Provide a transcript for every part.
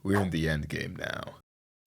We're in the end game now.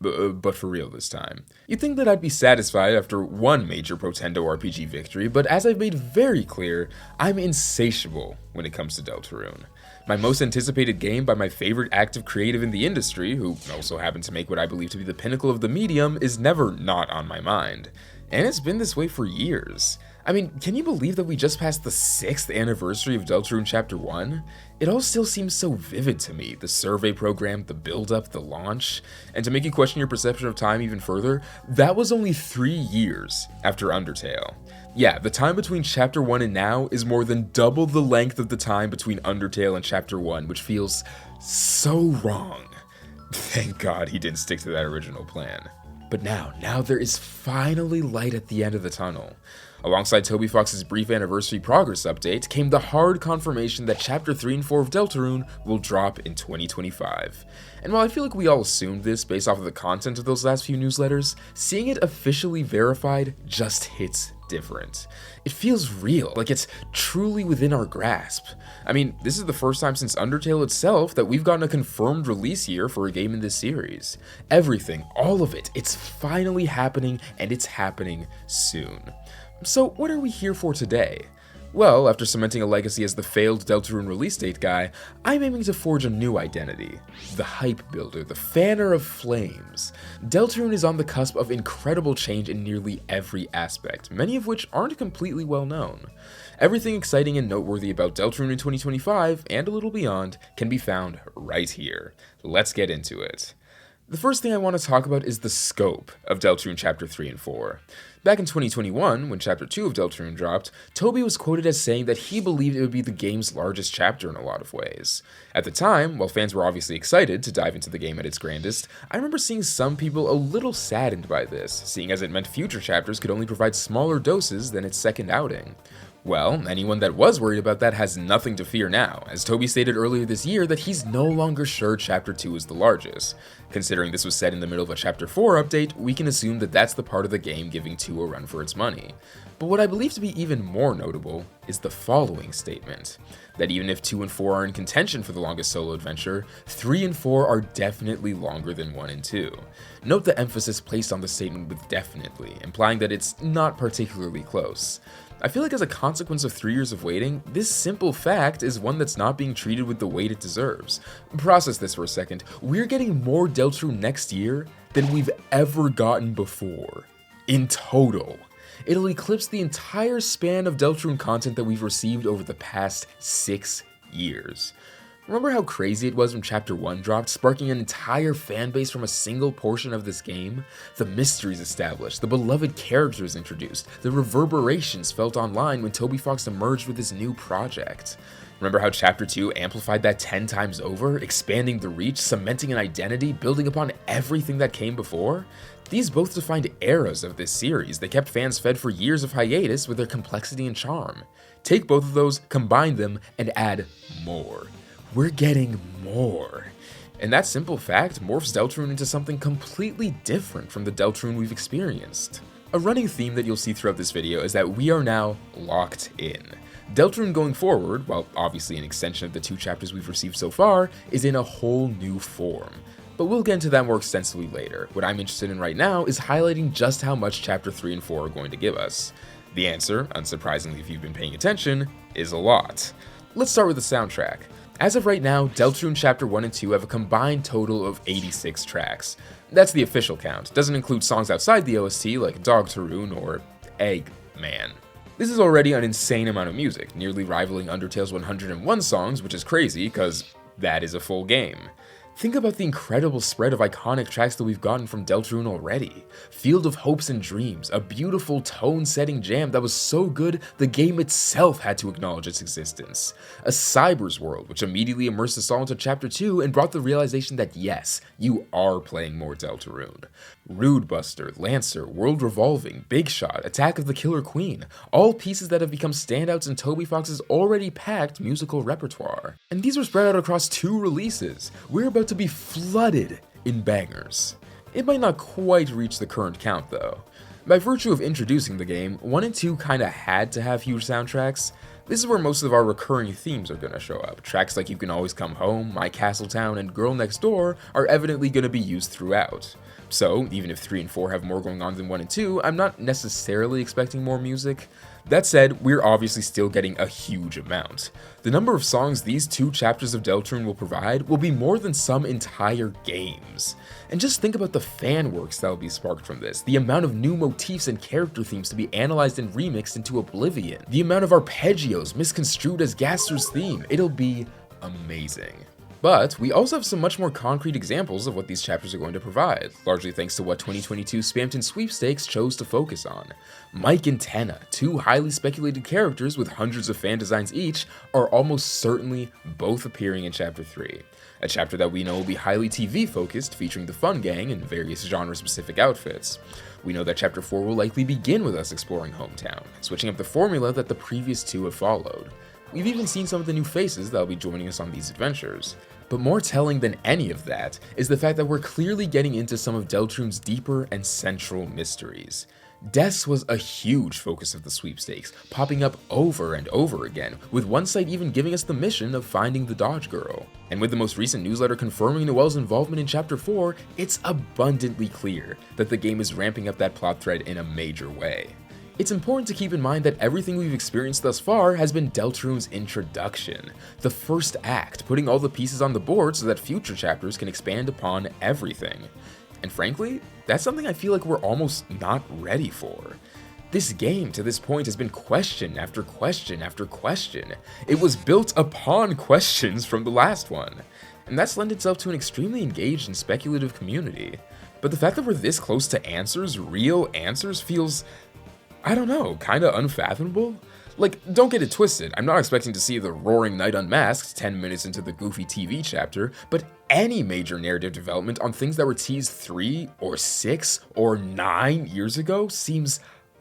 But for real this time. You'd think that I'd be satisfied after one major Protendo RPG victory, but as I've made very clear, I'm insatiable when it comes to Deltarune. My most anticipated game by my favorite active creative in the industry, who also happened to make what I believe to be the pinnacle of the medium, is never not on my mind. And it's been this way for years. I mean, can you believe that we just passed the 6th anniversary of Deltarune Chapter 1? It all still seems so vivid to me, the survey program, the build-up, the launch, and to make you question your perception of time even further, that was only 3 years after Undertale. Yeah, the time between Chapter 1 and now is more than double the length of the time between Undertale and Chapter 1, which feels so wrong. Thank God he didn't stick to that original plan. But now there is finally light at the end of the tunnel. Alongside Toby Fox's brief anniversary progress update came the hard confirmation that Chapter 3 and 4 of Deltarune will drop in 2025. And while I feel like we all assumed this based off of the content of those last few newsletters, seeing it officially verified just hits different. It feels real, like it's truly within our grasp. I mean, this is the first time since Undertale itself that we've gotten a confirmed release year for a game in this series. Everything, all of it, it's finally happening, and it's happening soon. So what are we here for today? Well, after cementing a legacy as the failed Deltarune release date guy, I'm aiming to forge a new identity. The hype builder, the fanner of flames. Deltarune is on the cusp of incredible change in nearly every aspect, many of which aren't completely well known. Everything exciting and noteworthy about Deltarune in 2025, and a little beyond, can be found right here. Let's get into it. The first thing I want to talk about is the scope of Deltarune Chapter 3 and 4. Back in 2021, when Chapter 2 of Deltarune dropped, Toby was quoted as saying that he believed it would be the game's largest chapter in a lot of ways. At the time, while fans were obviously excited to dive into the game at its grandest, I remember seeing some people a little saddened by this, seeing as it meant future chapters could only provide smaller doses than its second outing. Well, anyone that was worried about that has nothing to fear now, as Toby stated earlier this year that he's no longer sure Chapter 2 is the largest. Considering this was set in the middle of a Chapter 4 update, we can assume that that's the part of the game giving 2 a run for its money. But what I believe to be even more notable is the following statement, that even if 2 and 4 are in contention for the longest solo adventure, 3 and 4 are definitely longer than 1 and 2. Note the emphasis placed on the statement with definitely, implying that it's not particularly close. I feel like as a consequence of 3 years of waiting, this simple fact is one that's not being treated with the weight it deserves. Process this for a second. We're getting more Deltarune next year than we've ever gotten before. In total. It'll eclipse the entire span of Deltarune content that we've received over the past 6 years. Remember how crazy it was when Chapter 1 dropped, sparking an entire fanbase from a single portion of this game? The mysteries established, the beloved characters introduced, the reverberations felt online when Toby Fox emerged with his new project. Remember how Chapter 2 amplified that 10 times over, expanding the reach, cementing an identity, building upon everything that came before? These both defined eras of this series that kept fans fed for years of hiatus with their complexity and charm. Take both of those, combine them, and add more. We're getting more. And that simple fact morphs Deltarune into something completely different from the Deltarune we've experienced. A running theme that you'll see throughout this video is that we are now locked in. Deltarune going forward, while obviously an extension of the 2 chapters we've received so far, is in a whole new form. But we'll get into that more extensively later. What I'm interested in right now is highlighting just how much Chapter 3 and 4 are going to give us. The answer, unsurprisingly if you've been paying attention, is a lot. Let's start with the soundtrack. As of right now, Deltarune Chapter 1 and 2 have a combined total of 86 tracks. That's the official count, doesn't include songs outside the OST like Deltarune or Eggman. This is already an insane amount of music, nearly rivaling Undertale's 101 songs, which is crazy, cause that is a full game. Think about the incredible spread of iconic tracks that we've gotten from Deltarune already. Field of Hopes and Dreams, a beautiful tone-setting jam that was so good the game itself had to acknowledge its existence. A Cyber's World, which immediately immersed us all into Chapter 2 and brought the realization that yes, you are playing more Deltarune. Rude Buster, Lancer, World Revolving, Big Shot, Attack of the Killer Queen, all pieces that have become standouts in Toby Fox's already packed musical repertoire. And these were spread out across 2 releases. We're about to be flooded in bangers. It might not quite reach the current count though. By virtue of introducing the game, 1 and 2 kinda had to have huge soundtracks, This is where most of our recurring themes are going to show up. Tracks like You Can Always Come Home, My Castle Town, and Girl Next Door are evidently going to be used throughout. So, even if 3 and 4 have more going on than 1 and 2, I'm not necessarily expecting more music. That said, we're obviously still getting a huge amount. The number of songs these 2 chapters of Deltarune will provide will be more than some entire games. And just think about the fan works that will be sparked from this, the amount of new motifs and character themes to be analyzed and remixed into oblivion, the amount of arpeggios misconstrued as Gaster's theme. It'll be amazing. But we also have some much more concrete examples of what these chapters are going to provide, largely thanks to what 2022 Spamton Sweepstakes chose to focus on. Mike and Tenna, 2 highly speculated characters with hundreds of fan designs each, are almost certainly both appearing in Chapter 3. A chapter that we know will be highly TV focused, featuring the Fun Gang in various genre-specific outfits. We know that Chapter 4 will likely begin with us exploring Hometown, switching up the formula that the previous 2 have followed. We've even seen some of the new faces that will be joining us on these adventures. But more telling than any of that is the fact that we're clearly getting into some of Deltarune's deeper and central mysteries. Deaths was a huge focus of the sweepstakes, popping up over and over again, with one site even giving us the mission of finding the Dodge Girl. And with the most recent newsletter confirming Noelle's involvement in Chapter 4, it's abundantly clear that the game is ramping up that plot thread in a major way. It's important to keep in mind that everything we've experienced thus far has been Deltarune's introduction, the first act, putting all the pieces on the board so that future chapters can expand upon everything. And frankly, that's something I feel like we're almost not ready for. This game, to this point, has been question after question after question. It was built upon questions from the last one, and that's lent itself to an extremely engaged and speculative community. But the fact that we're this close to answers, real answers, feels, I don't know, kinda unfathomable? Like, don't get it twisted, I'm not expecting to see the roaring knight unmasked 10 minutes into the goofy TV chapter, but any major narrative development on things that were teased 3 or 6 or 9 years ago seems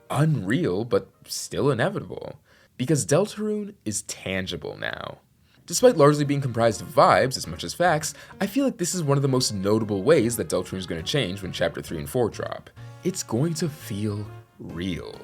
unreal, but still inevitable. Because Deltarune is tangible now. Despite largely being comprised of vibes as much as facts, I feel like this is one of the most notable ways that Deltarune is going to change when Chapter 3 and 4 drop. It's going to feel real.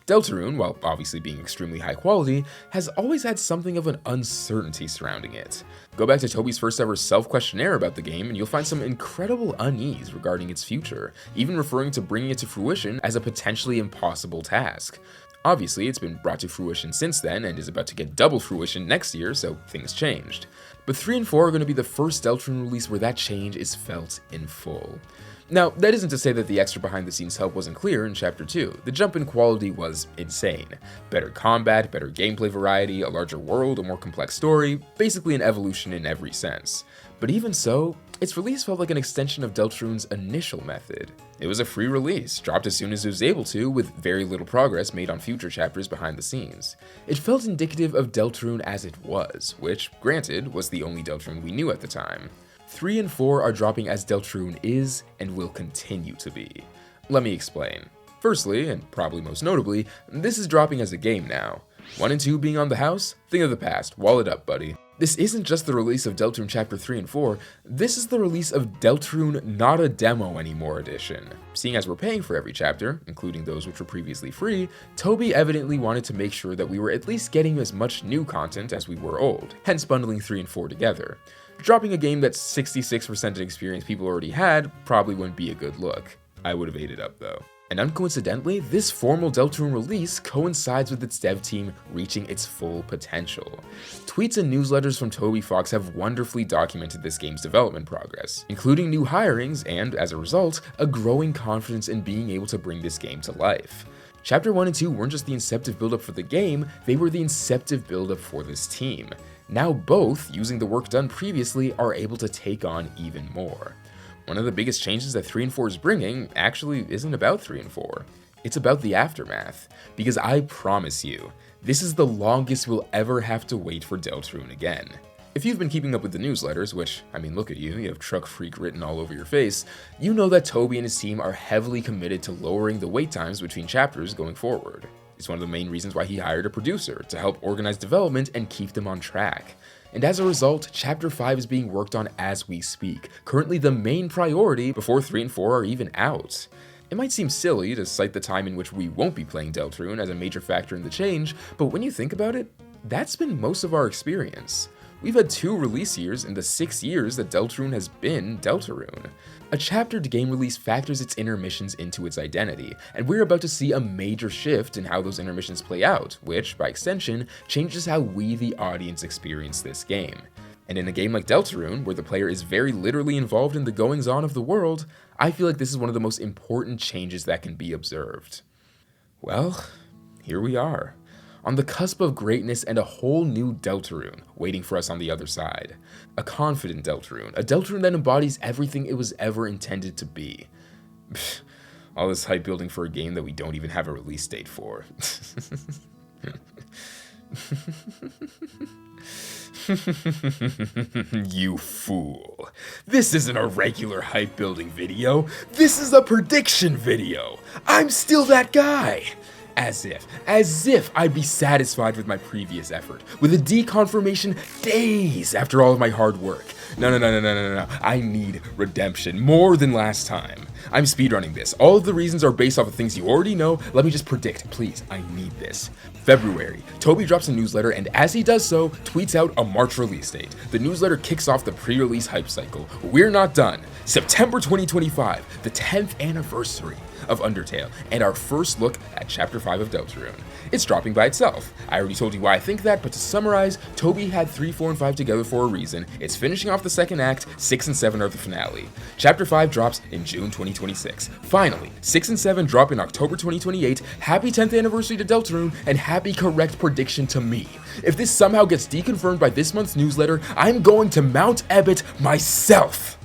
Deltarune, while obviously being extremely high quality, has always had something of an uncertainty surrounding it. Go back to Toby's first ever self-questionnaire about the game and you'll find some incredible unease regarding its future, even referring to bringing it to fruition as a potentially impossible task. Obviously, it's been brought to fruition since then and is about to get double fruition next year, so things changed. But 3 and 4 are going to be the first Deltarune release where that change is felt in full. Now, that isn't to say that the extra behind-the-scenes help wasn't clear in Chapter 2. The jump in quality was insane. Better combat, better gameplay variety, a larger world, a more complex story, basically an evolution in every sense. But even so, its release felt like an extension of Deltarune's initial method. It was a free release, dropped as soon as it was able to, with very little progress made on future chapters behind the scenes. It felt indicative of Deltarune as it was, which, granted, was the only Deltarune we knew at the time. 3 and 4 are dropping as Deltarune is and will continue to be. Let me explain. Firstly, and probably most notably, this is dropping as a game now. 1 and 2 being on the house? Thing of the past, wall it up, buddy. This isn't just the release of Deltarune Chapter 3 and 4, this is the release of Deltarune Not a Demo Anymore Edition. Seeing as we're paying for every chapter, including those which were previously free, Toby evidently wanted to make sure that we were at least getting as much new content as we were old, hence bundling 3 and 4 together. Dropping a game that's 66% experience people already had probably wouldn't be a good look. I would have ate it up though. And uncoincidentally, this formal Deltarune release coincides with its dev team reaching its full potential. Tweets and newsletters from Toby Fox have wonderfully documented this game's development progress, including new hirings and, as a result, a growing confidence in being able to bring this game to life. Chapter 1 and 2 weren't just the inceptive build-up for the game, they were the inceptive build-up for this team. Now both, using the work done previously, are able to take on even more. One of the biggest changes that 3 and 4 is bringing actually isn't about 3 and 4. It's about the aftermath. Because I promise you, this is the longest we'll ever have to wait for Deltarune again. If you've been keeping up with the newsletters, which, I mean, look at you, you have Truck Freak written all over your face, you know that Toby and his team are heavily committed to lowering the wait times between chapters going forward. It's one of the main reasons why he hired a producer, to help organize development and keep them on track. And as a result, Chapter 5 is being worked on as we speak, currently the main priority before 3 and 4 are even out. It might seem silly to cite the time in which we won't be playing Deltarune as a major factor in the change, but when you think about it, that's been most of our experience. We've had 2 release years in the 6 years that Deltarune has been Deltarune. A chaptered game release factors its intermissions into its identity, and we're about to see a major shift in how those intermissions play out, which, by extension, changes how we, the audience, experience this game. And in a game like Deltarune, where the player is very literally involved in the goings-on of the world, I feel like this is one of the most important changes that can be observed. Well, here we are, on the cusp of greatness and a whole new Deltarune waiting for us on the other side. A confident Deltarune, a Deltarune that embodies everything it was ever intended to be. All this hype building for a game that we don't even have a release date for. You fool. This isn't a regular hype building video. This is a prediction video. I'm still that guy. As if I'd be satisfied with my previous effort, with a deconfirmation days after all of my hard work. No. I need redemption more than last time. I'm speedrunning this. All of the reasons are based off of things you already know. Let me just predict, please. I need this. February, Toby drops a newsletter and as he does so, tweets out a March release date. The newsletter kicks off the pre-release hype cycle. We're not done. September 2025, the 10th anniversary of Undertale, and our first look at Chapter 5 of Deltarune. It's dropping by itself. I already told you why I think that, but to summarize, Toby had 3, 4, and 5 together for a reason. It's finishing off the second act, 6 and 7 are the finale. Chapter 5 drops in June 2026. Finally, 6 and 7 drop in October 2028. Happy 10th anniversary to Deltarune, and happy correct prediction to me. If this somehow gets deconfirmed by this month's newsletter, I'm going to Mount Ebott myself.